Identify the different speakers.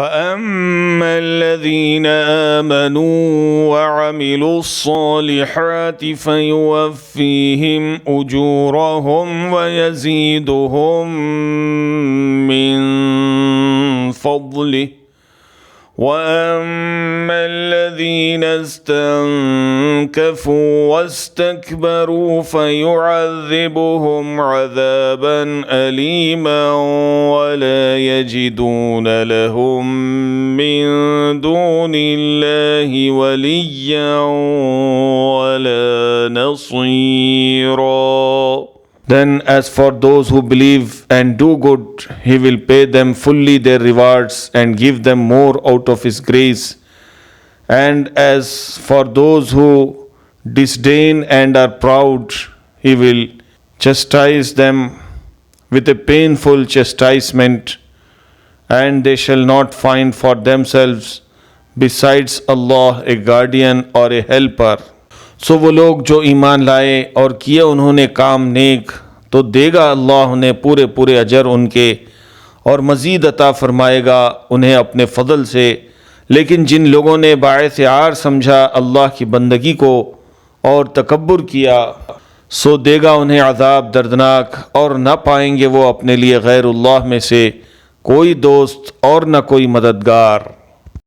Speaker 1: فأما الذين آمنوا وعملوا الصالحات فيوفيهم أجورهم ويزيدهم من فضله وأما الذين استنكفوا واستكبروا فيعذبهم عذابا أليما ولا يجدون لهم من دون الله وليا ولا نصيرا. Then as for those who believe and do good, He will pay them fully their rewards and give them more out of His grace. And as for those who disdain and are proud, He will chastise them with a painful chastisement, and they shall not find for themselves besides Allah a guardian or a helper. सो वो लोग जो ईमान लाए और किए उन्होंने काम नेक, तो देगा अल्लाह उन्हें पूरे पूरे अजर उनके और मज़ीद अता फ़रमाएगा उन्हें अपने फ़ضल से। लेकिन जिन लोगों ने बाइस आर समझा अल्लाह की बंदगी को और तकब्बुर किया, सो देगा उन्हें अज़ाब दर्दनाक और न पाएंगे वो अपने लिए गैरुल्लाह में से कोई दोस्त और न कोई मददगार।